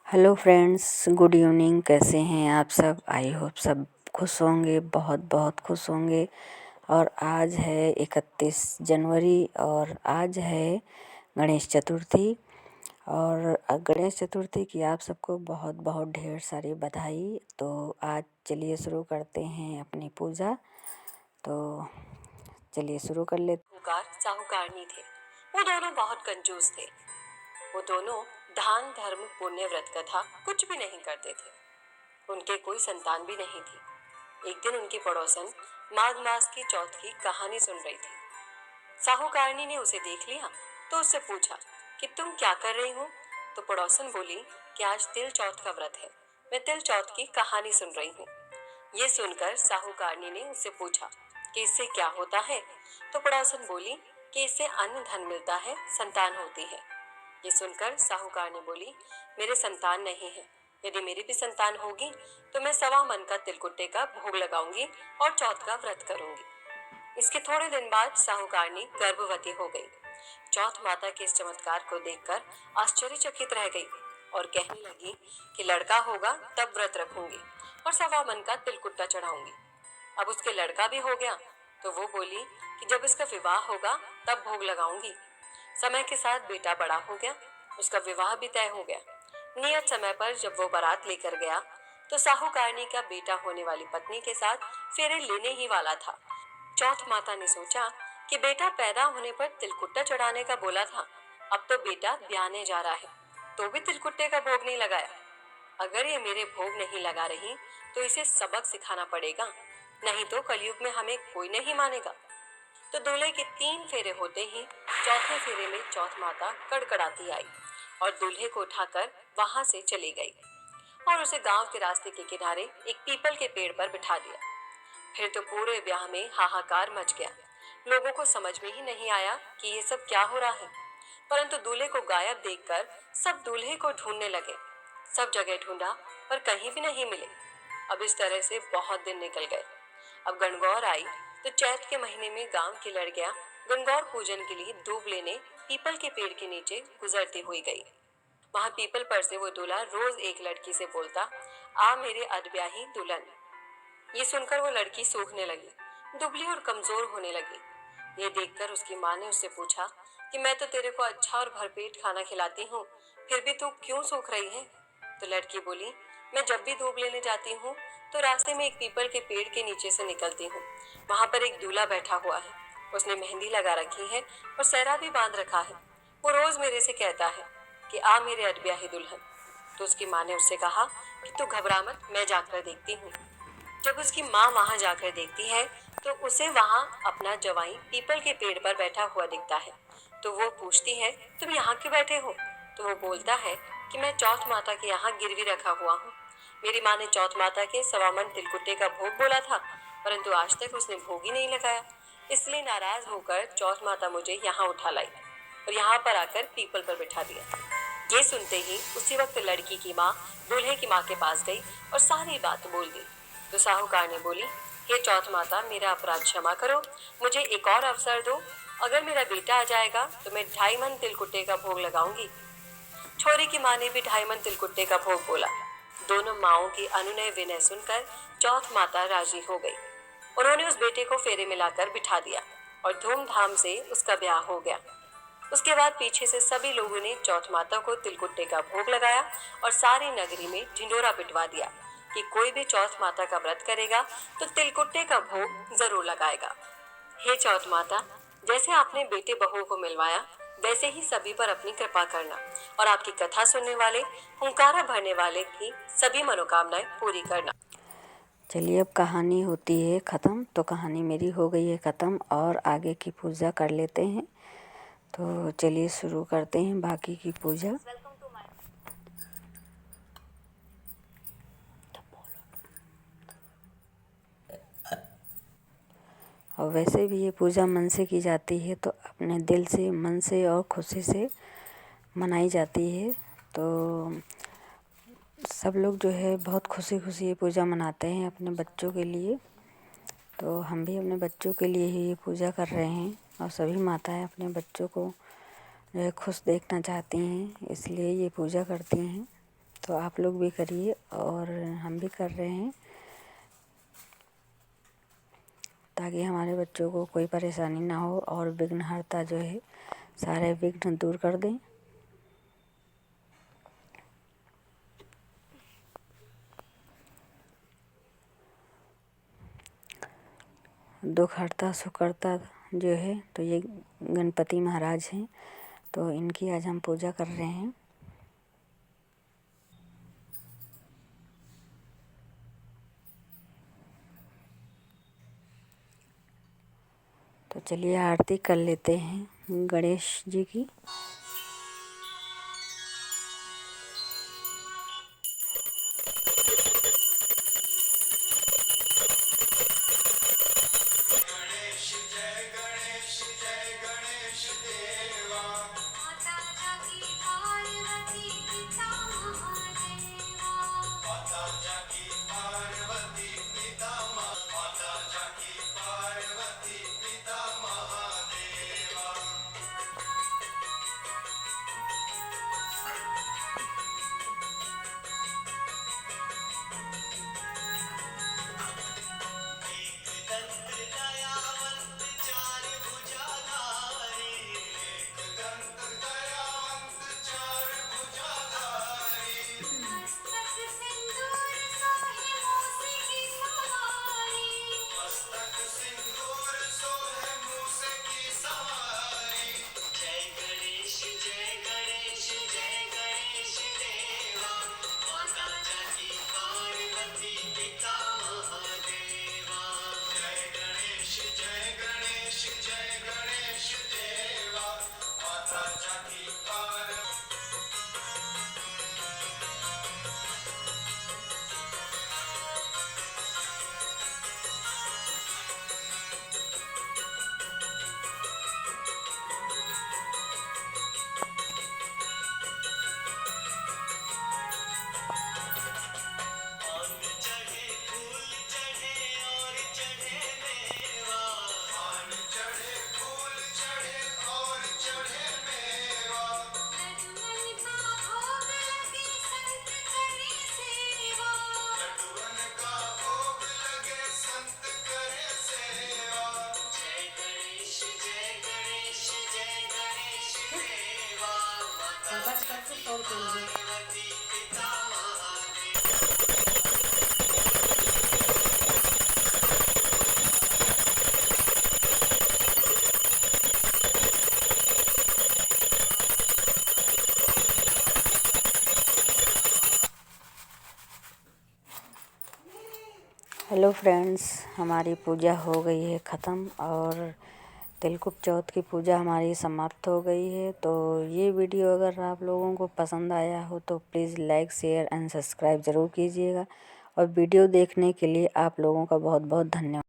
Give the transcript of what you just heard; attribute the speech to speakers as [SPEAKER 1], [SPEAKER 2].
[SPEAKER 1] Hello friends, good evening. कैसे हैं आप सब? आई होप सब खुश होंगे, बहुत बहुत खुश होंगे। और आज है 31 जनवरी और आज है गणेश चतुर्थी। और गणेश चतुर्थी की आप सबको बहुत बहुत ढेर सारी बधाई। तो आज चलिए शुरू करते हैं अपनी पूजा। तो चलिए शुरू कर लेते।
[SPEAKER 2] साहूकारनी थे। वो दोनों बहुत कंजूस थे। वो दोनों दान धर्म पुण्य व्रत कथा कुछ भी नहीं करते थे। उनके कोई संतान भी नहीं थी। एक दिन उनकी पड़ोसन माघ मास की चौथ की कहानी सुन रही थी। साहूकारनी ने उसे देख लिया तो उससे पूछा कि तुम क्या कर रही हो। तो पड़ोसन बोली कि आज तिल चौथ का व्रत है, मैं तिल चौथ की कहानी सुन रही हूँ। ये सुनकर साहूकारनी ने उससे पूछा कि इससे क्या होता है। तो पड़ोसन बोली कि इससे अन्न धन मिलता है, संतान होती है। ये सुनकर साहूकारनी बोली, मेरे संतान नहीं है। यदि मेरी भी संतान होगी तो मैं 1.25 मन का तिलकुट्टे का भोग लगाऊंगी और चौथ का व्रत करूंगी। इसके थोड़े दिन बाद साहूकारनी गर्भवती हो गई। चौथ माता के इस चमत्कार को देखकर आश्चर्यचकित रह गई और कहने लगी कि लड़का होगा तब व्रत रखूंगी और 1.25 मन का तिलकुट्टा चढ़ाऊंगी। अब उसके लड़का भी हो गया तो वो बोली कि जब इसका विवाह होगा तब भोग लगाऊंगी। समय के साथ बेटा बड़ा हो गया, उसका विवाह भी तय हो गया। नियत समय पर जब वो बारात लेकर गया तो साहूकारनी का बेटा होने वाली पत्नी के साथ फेरे लेने ही वाला था। चौथ माता ने सोचा कि बेटा पैदा होने पर तिलकुट्टा चढ़ाने का बोला था, अब तो बेटा ब्याने जा रहा है तो भी तिलकुट्टे का भोग नहीं लगाया। अगर ये मेरे भोग नहीं लगा रही तो इसे सबक सिखाना पड़ेगा, नहीं तो कलयुग में हमें कोई नहीं मानेगा। तो दूल्हे के 3 फेरे होते ही चौथे फेरे में चौथ माता कड़कड़ाती आई और दूल्हे को उठाकर वहां से चली गई और उसे गांव के रास्ते के किनारे एक पीपल के पेड़ पर बिठा दिया। फिर तो पूरे ब्याह में हाहाकार मच गया। लोगों को समझ में ही नहीं आया कि ये सब क्या हो रहा है। परंतु दूल्हे को गायब देखकर सब दूल्हे को ढूंढने लगे। सब जगह ढूंढा पर कहीं भी नहीं मिले। अब इस तरह से बहुत दिन निकल गए। अब गणगौर आई तो चैत के महीने में गांव की लड़कियां गणगौर पूजन के लिए दूब लेने पीपल के पेड़ के नीचे गुजरती हुई गई। वहां पीपल पर से वो दूल्हा रोज एक लड़की से बोलता, आ मेरे अधब्याही दुल्हन। ये सुनकर वो लड़की सूखने लगी, दुबली और कमजोर होने लगी। ये देखकर उसकी माँ ने उससे पूछा कि मैं तो तेरे को अच्छा और भरपेट खाना खिलाती हूँ, फिर भी तू क्यों सूख रही है। तो लड़की बोली, मैं जब भी दूब लेने जाती हूँ तो रास्ते में एक पीपल के पेड़ के नीचे से निकलती हूँ। वहां पर एक दूल्हा बैठा हुआ है, उसने मेहंदी लगा रखी है और सेहरा भी बांध रखा है। वो रोज मेरे से कहता है कि आ मेरे अधब्याही दुल्हन। तो उसकी माँ ने उससे कहा कि तू घबरा मत, मैं जाकर देखती हूँ। जब उसकी माँ वहां जाकर देखती है तो उसे वहां अपना जवाई पीपल के पेड़ पर बैठा हुआ दिखता है। तो वो पूछती है, तुम यहाँ क्यों बैठे हो। तो वो बोलता है कि मैं चौथ माता के यहाँ गिरवी रखा हुआ हूँ। मेरी माँ ने चौथ माता के 1.25 मन तिलकुट्टे का भोग बोला था, परंतु आज तक उसने भोग ही नहीं लगाया। इसलिए नाराज होकर चौथ माता मुझे यहाँ उठा लाई और यहाँ पर आकर पीपल पर बिठा दिया। ये सुनते ही उसी वक्त लड़की की माँ दूल्हे की माँ के पास गई और सारी बात बोल दी। तो साहूकार ने बोली, हे चौथ माता, मेरा अपराध क्षमा करो, मुझे एक और अवसर दो। अगर मेरा बेटा आ जाएगा तो मैं 2.5 मन तिलकुट्टे का भोग लगाऊंगी। छोरी की माँ ने भी 2.5 मन तिलकुट्टे का भोग बोला। दोनों माओं की अनुनय विनय सुनकर चौथ माता राजी हो गई। उन्होंने उस बेटे को फेरे मिलाकर बिठा दिया और धूमधाम से उसका ब्याह हो गया। उसके बाद पीछे से सभी लोगों ने चौथ माता को तिलकुट्टे का भोग लगाया और सारी नगरी में ढिंडोरा पिटवा दिया कि कोई भी चौथ माता का व्रत करेगा तो तिलकुट्टे का भोग जरूर लगाएगा। हे चौथ माता, जैसे आपने बेटे बहू को मिलवाया वैसे ही सभी पर अपनी कृपा करना और आपकी कथा सुनने वाले, हुंकारा भरने वाले की सभी मनोकामनाएं पूरी करना।
[SPEAKER 1] चलिए, अब कहानी होती है ख़त्म। तो कहानी मेरी हो गई है ख़त्म और आगे की पूजा कर लेते हैं। तो चलिए शुरू करते हैं बाकी की पूजा। और वैसे भी ये पूजा मन से की जाती है, तो अपने दिल से, मन से और खुशी से मनाई जाती है। तो सब लोग जो है बहुत खुशी खुशी ये पूजा मनाते हैं अपने बच्चों के लिए। तो हम भी अपने बच्चों के लिए ही ये पूजा कर रहे हैं और सभी माताएं अपने बच्चों को जो है खुश देखना चाहती हैं, इसलिए ये पूजा करती हैं। तो आप लोग भी करिए और हम भी कर रहे हैं, ताकि हमारे बच्चों को कोई परेशानी ना हो और विघ्नहर्ता जो है सारे विघ्न दूर कर दें। दुख हरता सुख करता जो है तो ये गणपति महाराज हैं, तो इनकी आज हम पूजा कर रहे हैं। तो चलिए आरती कर लेते हैं गणेश जी की। हेलो फ्रेंड्स, हमारी पूजा हो गई है ख़त्म और तिलकुट चौथ की पूजा हमारी समाप्त हो गई है। तो ये वीडियो अगर आप लोगों को पसंद आया हो तो please like share and subscribe ज़रूर कीजिएगा और वीडियो देखने के लिए आप लोगों का बहुत बहुत धन्यवाद।